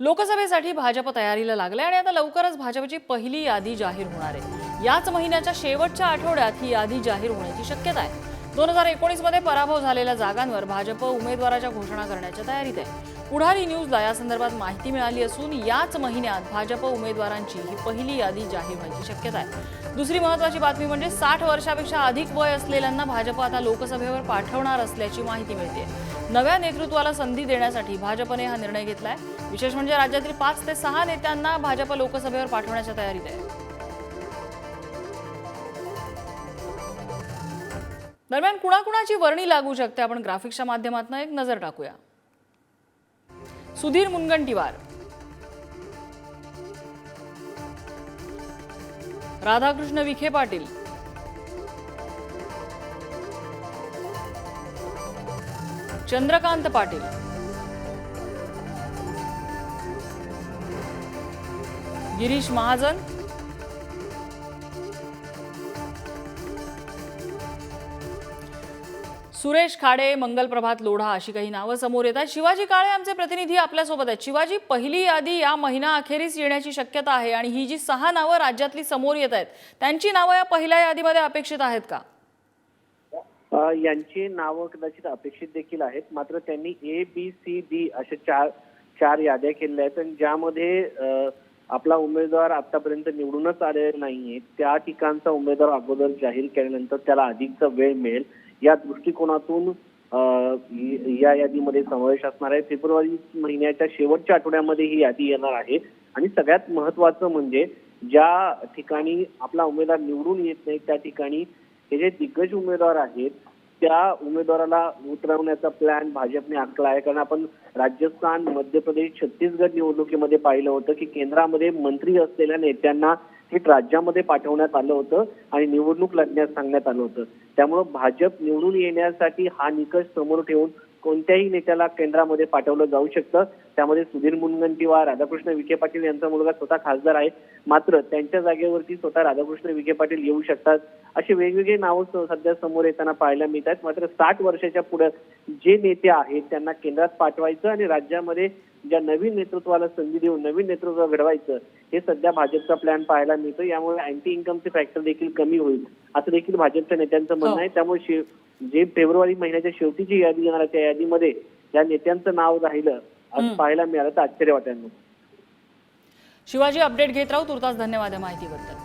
लोकसभेसाठी भाजप तयारीला लागले आणि आता लवकरच भाजपची पहिली यादी जाहीर होणार आहे। याच महिन्याच्या शेवटच्या आठवड्यात ही यादी जाहीर होण्याची शक्यता आहे। 2019 मध्ये पराभव झालेल्या जागांवर भाजप उमेदवाराच्या घोषणा करण्याच्या तयारीत आहे। पुढारी न्यूजला या संदर्भात माहिती मिळाली असून याच महिन्यात भाजप उमेदवारांची ही पहिली यादी जाहीर होण्याची शक्यता आहे। दुसरी महत्त्वाची बातमी म्हणजे 60 वर्षापेक्षा अधिक वय असलेल्यांना भाजप आता लोकसभेवर पाठवणार असल्याची माहिती मिळते। नव्या नेतृत्वाला संधी देण्यासाठी भाजपने हा निर्णय घेतलाय। विशेष म्हणजे राज्यातील 5 ते 6 नेत्यांना भाजप लोकसभेवर पाठवण्याच्या तयारीत आहे। दरम्यान कुणाकुणाची वर्णी लागू शकते आपण ग्राफिक्सच्या माध्यमातून एक नजर टाकूया। सुधीर मुनगंटीवार, राधाकृष्ण विखे पाटील, चंद्रकांत पाटील, गिरीश महाजन, सुरेश खाडे, मंगलप्रभात लोढा अशी काही नावं समोर येतात। शिवाजी काळे आमचे प्रतिनिधी आपल्या सोबत आहेत। शिवाजी, पहिली यादी या महिना अखेरीस येण्याची शक्यता आहे आणि ही जी 6 नावं राज्यातली समोर येत आहेत त्यांची नावं या पहिल्या यादीमध्ये अपेक्षित आहेत का? यांची नावं कदाचित अपेक्षित देखील आहेत, मात्र त्यांनी ABCD अशा चार याद्या केल्या आहेत आणि ज्यामध्ये आपला उमेदवार आतापर्यंत निवडूनच आलेला नाहीये त्या ठिकाणचा उमेदवार अगोदर जाहीर केल्यानंतर त्याला अधिकचा वेळ मिळेल या दृष्टिकोनातून या यादीमध्ये समावेश असणार आहे। फेब्रुवारी महिन्याच्या शेवटच्या आठवड्यामध्ये ही यादी येणार आहे आणि सगळ्यात महत्त्वाचं म्हणजे ज्या ठिकाणी आपला उमेदवार निवडून येत नाही त्या ठिकाणी हे जे दिग्गज उमेदवार आहेत त्या उमेदवाराला उतरवण्याचा प्लॅन भाजपने आखला आहे। कारण आपण राजस्थान, मध्य प्रदेश, छत्तीसगड निवडणुकीमध्ये पाहिलं होतं की केंद्रामध्ये मंत्री असलेल्या नेत्यांना थेट राज्यामध्ये पाठवण्यात आलं होतं आणि निवडणूक लढण्यास सांगण्यात आलं होतं। त्यामुळे भाजप निवडून येण्यासाठी हा निकष समोर ठेवून कोणत्याही नेत्याला केंद्रामध्ये पाठवलं जाऊ शकतं। त्यामध्ये सुधीर मुनगंटीवार, राधाकृष्ण विखे पाटील यांचा मुलगा स्वतः खासदार आहे, मात्र त्यांच्या जागेवरती स्वतः राधाकृष्ण विखे पाटील येऊ शकतात अशी वेगवेगळी नावं सध्या समोर येताना पाहायला मिळतात। मात्र 60 वर्षाच्या पुढे जे नेते आहेत त्यांना केंद्रात पाठवायचं आणि राज्यामध्ये ज्या नवीन नेतृत्वाला संधी देऊन नवीन नेतृत्व घडवायचं हे सध्या भाजपचा प्लॅन पाहायला मिळतो। यामुळे अँटी इन्कमचे फॅक्टर देखील कमी होईल असं देखील भाजपच्या नेत्यांचं म्हणणं आहे। त्यामुळे जे फेब्रुवारी महिन्याच्या शेवटीची यादी येणार त्या यादीमध्ये या नेत्यांचं नाव राहिलं असं पाहायला मिळालं तर आश्चर्य वाटेल। शिवाजी, अपडेट घेत राहू। तुर्तास धन्यवाद या माहितीबद्दल।